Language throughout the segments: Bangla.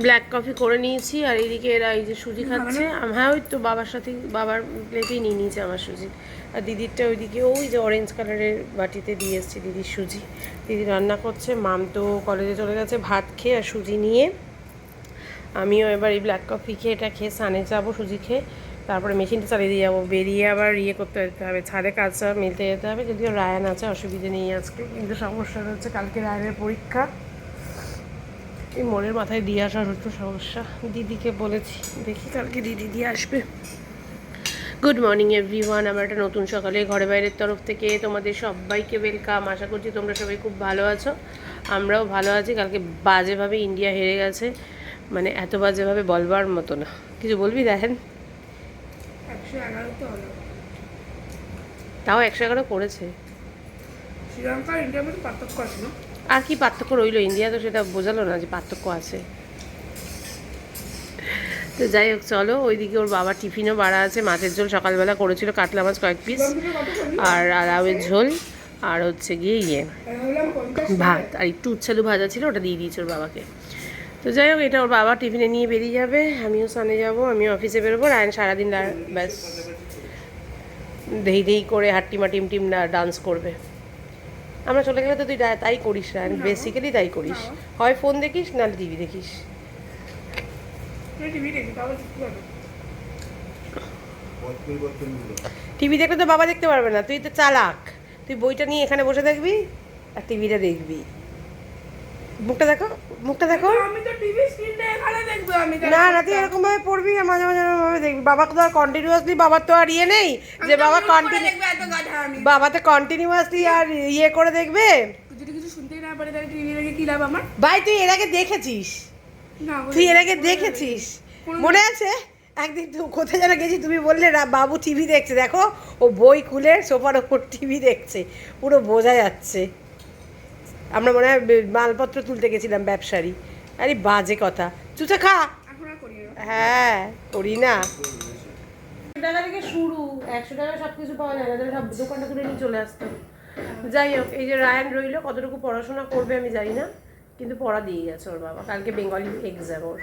ব্ল্যাক কফি করে নিয়েছি আর এদিকে এরা এই যে সুজি খাচ্ছে। হ্যাঁ ওই তো বাবার সাথে বাবার প্লেটেই নিয়ে নিয়েছে আমার সুজি। আর দিদিরটা ওইদিকে ওই যে অরেঞ্জ কালারের বাটিতে দিয়ে এসছে দিদির সুজি। দিদি রান্না করছে, মাম তো কলেজে চলে গেছে ভাত খেয়ে আর সুজি নিয়ে। আমিও এবার এই ব্ল্যাক কফি খেয়ে এটা খেয়ে সানে যাবো সুজি খেয়ে, তারপরে মেশিনটা চালিয়ে দিয়ে যাবো, বেরিয়ে আবার করতে যেতে হবে, ছাদে কাজটা মিলতে যেতে হবে। যদিও রায়ান আছে, অসুবিধে নেই আজকে, কিন্তু সমস্যাটা হচ্ছে কালকে রায়ানের পরীক্ষা। এই মনের মাথায় দিয়ে আসার হচ্ছে সমস্যা। দিদিকে বলেছি, দেখি কালকে দিদি দিয়ে আসবে। গুড মর্নিং এভরিওয়ান, আমার একটা নতুন সকালে ঘরে বাইরের তরফ থেকে তোমাদের সবাইকে ওয়েলকাম। আশা করছি তোমরা সবাই খুব ভালো আছো, আমরাও ভালো আছি। কালকে বাজেভাবে ইন্ডিয়া হেরে গেছে, মানে এত বাজেভাবে বলবার মতো না। কিছু বলবি দেখেন? 111 তো হলো, তাও 111 করেছে। শ্রীলঙ্কা আর ইন্ডিয়ার মধ্যে পার্থক্য আছে না? আর কি পার্থক্য রইলো? ইন্ডিয়া তো সেটা বোঝালো না যে পার্থক্য আছে। তো যাই হোক চলো, ওইদিকে ওর বাবা টিফিনও বাড়া আছে, মাছের ঝোল সকালবেলা করেছিল, কাতলা মাছ কয়েক পিস, আর লাউয়ের ঝোল, আর হচ্ছে গিয়ে ভাত, আর একটু উচ্ছালু ভাজা ছিল, ওটা দিয়ে দিয়েছে ওর বাবাকে। তো যাই হোক, এটা ওর বাবা টিফিনে নিয়ে বেরিয়ে যাবে, আমিও সানে যাব, আমিও অফিসে বেরোবো। রায়ন সারাদিন ব্যাস দেই দেই করে হাট্টিমা টিম টিম ডান্স করবে। আমরা চলে গেলে তো তুই তাই করিস, রায়ন বেসিক্যালি তাই করিস, হয় ফোন দেখিস না টিভি দেখিস। টিভি দেখলে তো বাবা দেখতে পারবে না, তুই তো চালাক, তুই বইটা নিয়ে এখানে বসে দেখবি আর টিভিটা দেখবি। মুখটা দেখো, মুখটা দেখো। আমি তো টিভি স্ক্রিনটা এখানে দেখব, আমি না না, তুই এরকম ভাবে পড়বি আর মাঝে মাঝে এরকম ভাবে দেখবি। বাবাকে তো আর কন্টিনিউয়াসলি, বাবার তো আর নেই যে বাবা বাবা তো কন্টিনিউয়াসলি আর করে দেখবে। যদি কিছু শুনতেই না পারে তাহলে টিভি দেখে কি লাভ আমার? ভাই তুই এর আগে দেখেছিস, না তুই এর আগে দেখেছিস, মনে আছে? একদিন তুই কোথায় যেন গেছি, তুমি বললে বাবু টিভি দেখছে, দেখো ও বই খুলে সোফার ওপর টিভি দেখছে, পুরো বোঝা যাচ্ছে। আমরা মনে হয় মালপত্র তুলতে গেছিলাম ব্যবসায়ী। আরে বাজে কথা, চুচা খা। হ্যাঁ করি না। 100 টাকা থেকে শুরু, 100 টাকা সব কিছু পাওয়া যায় না, সব দোকানটা তুলে নিয়ে চলে আসতো। যাই হোক, এই যে রায়ান রইলো, কতটুকু পড়াশোনা করবে আমি জানি না, কিন্তু পড়া দিয়ে গেছে ওর বাবা। কালকে বেঙ্গলি এক্সাম ওর,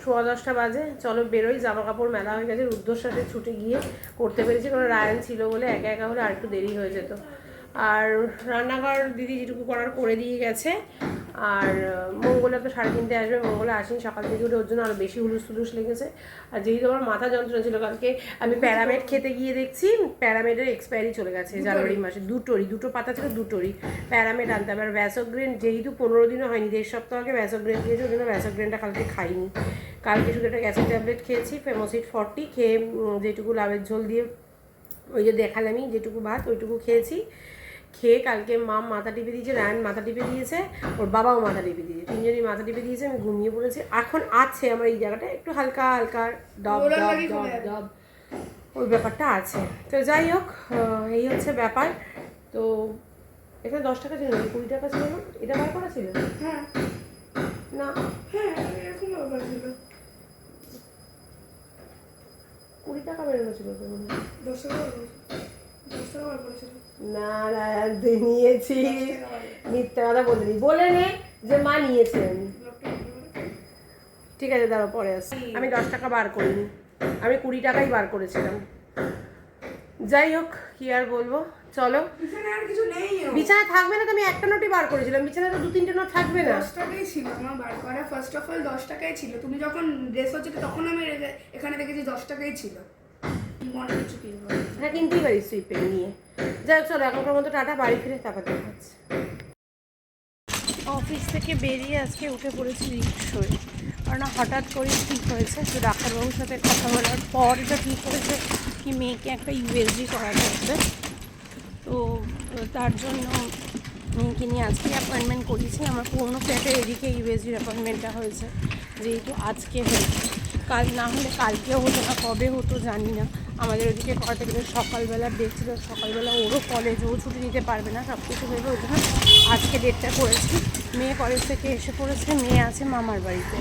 10:15 বাজে। চলো বেরোই, জামা কাপড় মেলা হয়ে গেছে, রুদ্রর সাথে ছুটে গিয়ে করতে পেরেছি, কারণ রায়ান ছিল বলে, একা একা হলে আর একটু দেরি হয়ে যেত। আর রান্নাঘর দিদি যেটুকু করার করে দিয়ে গেছে। আর মঙ্গলা তো 3:30 আসবে, মঙ্গলা আসেনি সকাল থেকে উঠে, ওর জন্য আরও বেশি হুলুস তুলুস লেগেছে। আর যেহেতু আমার মাথা যন্ত্রণা ছিল, কালকে আমি প্যারামেড খেতে গিয়ে দেখছি প্যারামেডের এক্সপায়ারি চলে গেছে জানুয়ারি মাসে। দুটো পাতা ছিল, দুটোরই প্যারামেড আনতে হবে। আর ভ্যাসোগ্রেন যেহেতু 15 দিনও হয়নি, 1.5 সপ্তাহ আগে ভ্যাসোগ্রেন দিয়েছে, ওই জন্য ভ্যাসোগ্রেনটা কালকে খাইনি। কালকে শুধু একটা গ্যাসের ট্যাবলেট খেয়েছি, ফেমোসিড 40 খেয়ে, যেটুকু লাউয়ের ঝোল দিয়ে ওই যে দেখালামই যেটুকু ভাত ওইটুকু খেয়েছি। খেয়ে কালকে মাম মাথা টিপে দিয়েছে, রায়ান মাথা টিপে দিয়েছে, ওর বাবাও মাথা টিপে দিয়েছে, তিনজনই মাথা টিপে দিয়েছে। আমি ঘুমিয়ে পড়েছি, এখন আছে আমার এই জায়গাটা একটু হালকা হালকা ডব ডব ডব ডব, ওই ব্যাপারটা আছে। তো যাই হোক, এই হচ্ছে ব্যাপার। তো এখানে 10 টাকা ছিল, 20 টাকা ছিল না, এটা বার করা ছিল না? 20 টাকা বেরোনো ছিল তো মনে হয়। 10 টাকা বার করেছিল না রায়ান তুই নিয়েছি, মিথ্যা কথা বলিনি, বলে নে যে মা নিয়েছে। আমি ঠিক আছে, দাঁড়াও পরে আসছি। আমি 10 টাকা বার করিনি, আমি 20 টাকাই বার করেছিলাম। যাই হোক, কি আর বলবো, চলো। বিছানায় আর কিছু নেই, বিছানায় থাকবে না তো? আমি একটা নোটই বার করেছিলাম, বিছানায় তো 2-3টে নোট থাকবে না? 10 টাকাই ছিল আমার বার করা, ফার্স্ট অফ অল 10 টাকাই ছিল। তুমি যখন ড্রেস হচ্ছে তখন আমি এখানে দেখেছি 10 টাকাই ছিল। মনে কিছু কিনবো, হ্যাঁ কিনতেই পারিস তুই পেন নিয়ে। যাই হোক চলো, এখনকার মতো টাটা, বাড়ি ফিরে তারপর দেখাচ্ছি। অফিস থেকে বেরিয়ে আজকে উঠে পড়েছি রিক্সায়, কারণ হঠাৎ করে ঠিক হয়েছে, তো ডাক্তারবাবুর সাথে কথা বলার পর এটা ঠিক হয়েছে কি মেয়েকে একটা ইউএসজি করাতে হবে। তো তার জন্য মেয়েকে নিয়ে আজকে অ্যাপয়েন্টমেন্ট করিয়েছি। আমার পুরোনো ফ্ল্যাটের এদিকে ইউএসজির অ্যাপয়েন্টমেন্টটা হয়েছে, যেহেতু আজকে হয়েছে, কাল না হলে কালকেও হতো না, কবে হতো জানি না। আমাদের ওদিকে করাতে গেলে সকালবেলা ডেট ছিল, সকালবেলা ওরও কলেজ, ও ছুটি নিতে পারবে না, সব কিছু ভেবে ওই জন্য আজকে ডেটটা করেছি। মেয়ে কলেজ থেকে এসে পড়েছে, মেয়ে আছে মামার বাড়িতে,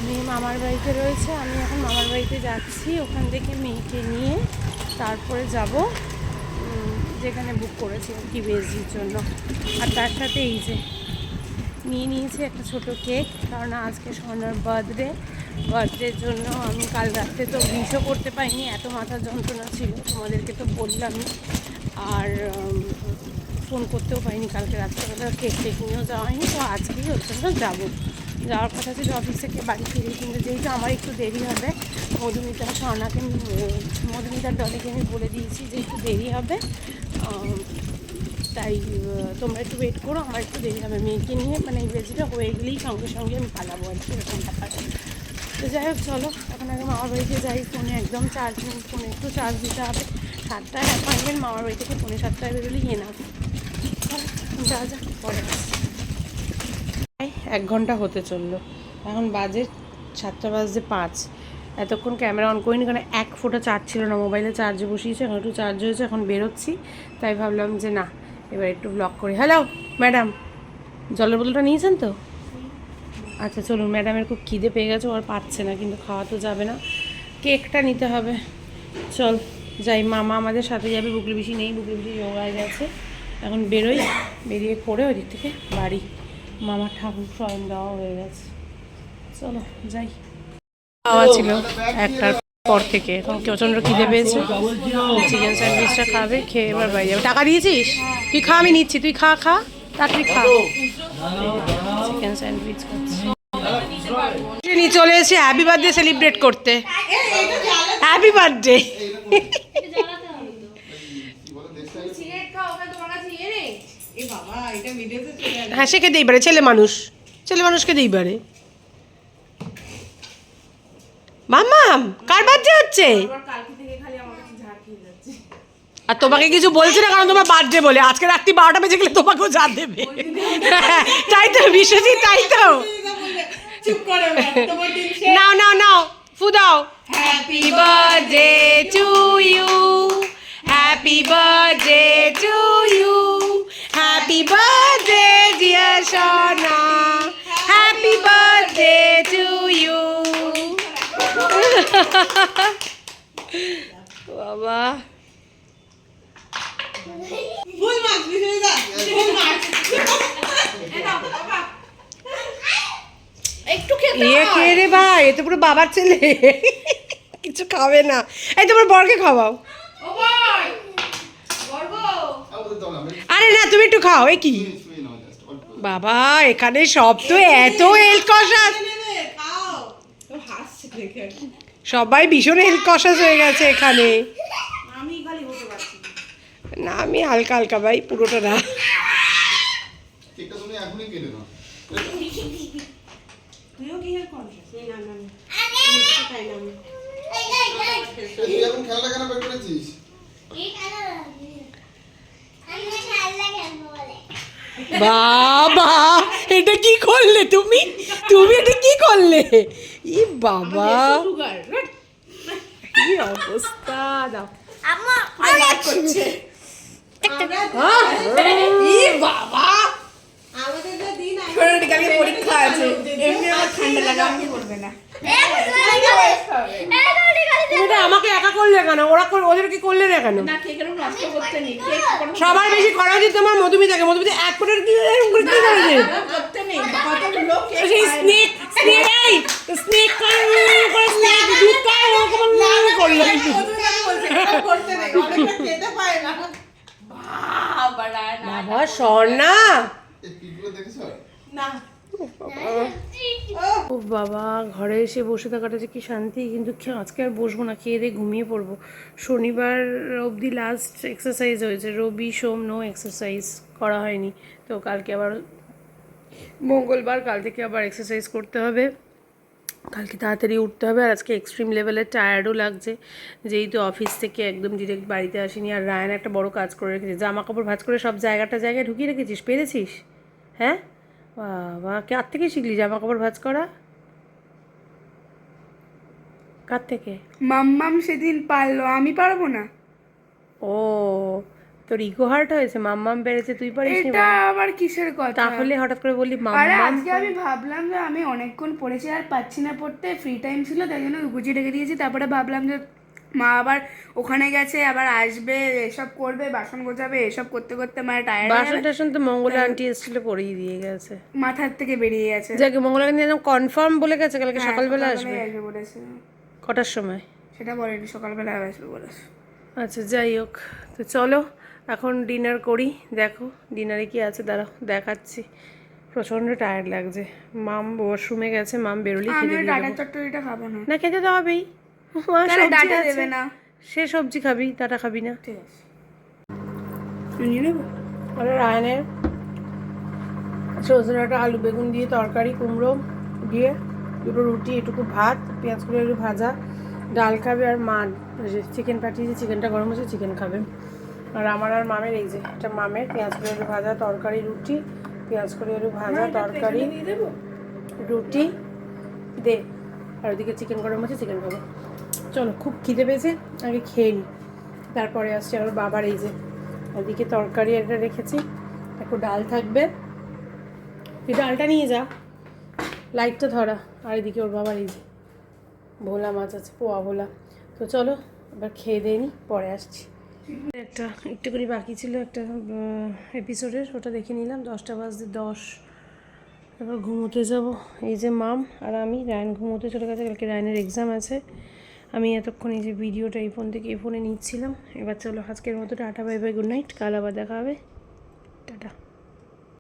মেয়ে মামার বাড়িতে রয়েছে। আমি এখন মামার বাড়িতে যাচ্ছি, ওখান থেকে মেয়েকে নিয়ে তারপরে যাব যেখানে বুক করেছি ইউএসজির জন্য। আর তার সাথে এই যে নিয়ে নিয়েছি একটা ছোট কেক, কারণ আজকে সোনার বার্থডের জন্য আমি কাল রাত্রে তো মিসও করতে পারিনি, এত মাথার যন্ত্রণা ছিল, তোমাদেরকে তো বললামই। আর ফোন করতেও পারিনি কালকে রাত্রেবেলা, কেক নিয়েও যাওয়া হয়নি। তো আজকেই ওর জন্য যাবো, যাওয়ার কথা ছিল অফিস থেকে বাড়ি ফিরে, কিন্তু যেহেতু আমার একটু দেরি হবে, মধুমিতা স্বর্ণাকে মধুমিতার দলেকে আমি বলে দিয়েছি যে একটু দেরি হবে, তাই তোমরা একটু ওয়েট করো, আমার একটু দেরি হবে, মেয়েকে নিয়ে মানে ইংরেজিটা হয়ে গেলেই সঙ্গে সঙ্গে আমি পালাবো আর কি, এরকম ব্যাপার। তো যাই হোক চলো, এখন আগে মামার বাড়িতে যাই, ফোনে একদম চার্জ নেই, ফোনে একটু চার্জ দিতে হবে। 7টায় অ্যাপয়েন্টমেন্ট, মামার বাড়ি থেকে 7:45 বেরোলেই না, যা যা পরে 1 ঘন্টা হতে চললো, এখন বাজে 7:05। এতক্ষণ ক্যামেরা অন করিনি কারণ 1 ফোঁটা চার্জ ছিল না, মোবাইলে চার্জে বসিয়েছে, এখন একটু চার্জ হয়েছে, এখন বেরোচ্ছি, তাই ভাবলাম যে না এবার একটু ব্লগ করি। হ্যালো ম্যাডাম, জলের বোতলটা নিয়েছেন তো? আচ্ছা চলুন, ম্যাডামের খুব খিদে পেয়ে গেছে, ওর পাচ্ছে না, কিন্তু খাওয়া তো যাবে না, কেকটা নিতে হবে। চল যাই, মামা আমাদের সাথে যাবে, বুকলি বেশি নেই, বুকলি বেশি যোগায় গেছে, এখন বেরোই, বেরিয়ে পড়ে ওই দিক থেকে বাড়ি। মামার ঠাকুর স্বয়ং দেওয়া হয়ে গেছে, চলো যাই। খাওয়া ছিল 1টার পর থেকে, এখন প্রচণ্ড খিদে পেয়েছে, চিকেন স্যান্ডউইচটা খাবে, খেয়ে এবার বাড়ি যাবে। টাকা দিয়েছিস? তুই খা, আমি নিচ্ছি, তুই খা তাড়াতাড়ি খা। চিকেন স্যান্ডউইচ খাচ্ছি। নিয়ে চলে এসে হ্যাপি বার্থডে সেলিব্রেট করতে, হ্যাপি বার্থডে। হ্যাঁ সে খেতেই পারে, ছেলে মানুষকে দিই পারে। মাম্মাম কার বার্থডে হচ্ছে? আর তোমাকে কিছু বলছে না, কারণ তোমার বার্থডে বলে, আজকে রাত্রি 12টা বেজে গেলে তোমাকেও যা দেবে। তাই তো বিশ্বজিৎ, তাই তো। নাও ফু দাও। Happy birthday to you, happy birthday to you, happy birthday dear সোনা, হ্যাপি বার্থডে টু ইউ। বাবা একটু খেতে ইয়ে খেয়ে রে ভাই, এ তো পুরো বাবার ছেলে, কিছু খাবে না। এই তোমার বরকে খাওয়াও। আরে না তুমি একটু খাও। এই কি বাবা, এখানে সব তো এত হেলথ কনসাস, সবাই ভীষণ হেলথ কনসাস হয়ে গেছে এখানে। না আমি হালকা হালকা ভাই, পুরোটা না। বাবা এটা কি করলে তুমি, এটা কি করলে? ই বাবা কি অবস্থা, দাও পরীক্ষা আছে, এমনি আমার ঠান্ডা লাগা, আমি করবে না। তুমি আমাকে একা করলে কেন, ওদেরকে করলে না কেন? সবার বেশি করা উচিত তোমার মধুমিতাকে। মধুমিতা 1 ফুটের কি করেছে, স্নেক স্নেক দুধ খায়, করলো বাবা স্বর্ণা। ও বাবা, ঘরে এসে বসে থাকাটা যে কি শান্তি, কিন্তু আজকে আর বসবো না, খেয়ে দিয়ে ঘুমিয়ে পড়বো। শনিবার অবধি লাস্ট এক্সারসাইজ হয়েছে, রবি সোম নো এক্সারসাইজ করা হয়নি, তো কালকে আবার মঙ্গলবার, কাল থেকে আবার এক্সারসাইজ করতে হবে, কালকে তাড়াতাড়ি উঠতে হবে। আর আজকে এক্সট্রিম লেভেলের টায়ার্ডও লাগছে, যেহেতু অফিস থেকে একদম ডিরেক্ট বাড়িতে আসিনি। আর রায়ন একটা বড় কাজ করে রেখেছে, জামা কাপড় ভাঁজ করে সব জায়গায় ঢুকিয়ে রেখেছিস, পেরেছিস? হ্যাঁ বাবা, কার থেকে শিখলি জামা কাপড় ভাঁজ করা? কার থেকে? মাম্মাম সেদিন পারলো, আমি পারবো না। ও তোর ইগো হার্ট হয়েছে, মাম্মাম পেরেছে তুই পারিস নি? এটা আবার কিসের কথা? তাহলে হঠাৎ করে বললি আরে মাম্মাম। আজকে আমি ভাবলাম যে আমি অনেকক্ষণ পড়েছি আর পাচ্ছি না পড়তে, ফ্রি টাইম ছিল তাই জন্য গুছিয়ে রেখে দিয়েছি। তারপরে ভাবলাম যে মা আবার ওখানে গেছে, আবার আসবে, এসব করবে, বাসন গোছাবে, এসব করতে করতে মায়ের টায়ার্ড বাসন টাসন তো মঙ্গলা আন্টি এসেছিল পরেই দিয়ে গেছে। মাথার থেকে বেরিয়ে গেছে। যাকে মঙ্গলা আন্টি একদম কনফার্ম বলে গেছে কালকে হ্যাঁ, সকালবেলা আসবে। সকালবেলায় আসবে বলেছে। কটার সময়? সেটা বলেনি, সকালবেলায় আসবে বলেছে। আচ্ছা যাই হোক, তো চলো এখন ডিনার করি। দেখো ডিনারে কি আছে দাঁড়াও দেখাচ্ছি। প্রচণ্ড টায়ার্ড লাগছে। মাম ওয়াশরুমে গেছে, মাম বেরোলি আমি খেতে দিয়ে ডাটা দেবো। চচ্চড়িটা খাবো না। না খেতে তো হবেই, মা তাহলে সবজি ডাটা আছে। দেবে না? সে সবজি খাবি, ডাটা খাবি না? ঠিক আছে, নিয়ে নেবো। আর রায়নের সজনে ডাঁটা আলু বেগুন দিয়ে তরকারি, কুমড়ো দিয়ে দুটো রুটি, এটুকু ভাত, পেঁয়াজ করে একটু ভাজা, ডাল খাবে। আর মা চিকেন পাঠিয়েছে, চিকেনটা গরম হচ্ছে, চিকেন খাবে। আর আমার আর মামের এই যে এটা মামের পেঁয়াজ করে একটু ভাজা তরকারি, রুটি, পেঁয়াজ করে একটু ভাজা তরকারি, রুটি দে। আর ওদিকে চিকেন গরম হচ্ছে, চিকেন খাবো। চলো খুব খিদে পেয়েছে, আগে খেয়ে নিই, তারপরে আসছে আমার বাবার। এই যে ওদিকে তরকারি এটা রেখেছি, একটু ডাল থাকবে, তুই ডালটা নিয়ে যা, লাইটটা ধরা। আর এদিকে ওর বাবার এই যে ভোলা মাছ আছে, পোয়া ভোলা। তো চলো এবার খেয়ে দিয়ে নিই, পরে আসছি। একটা একটু করে বাকি ছিল একটা এপিসোডের, ওটা দেখে নিলাম। 10টা বাজতে 10, এবার ঘুমোতে যাব। এই যে মাম আর আমি, রায়ন ঘুমোতে চলে গেছে, কালকে রায়নের এক্সাম আছে। আমি এতক্ষণ এই যে ভিডিওটা এই ফোন থেকে এই ফোনে নিচ্ছিলাম। এবার চলো আজকের মতো tata, bye bye, good night. কাল আবার দেখা হবে, টাটা।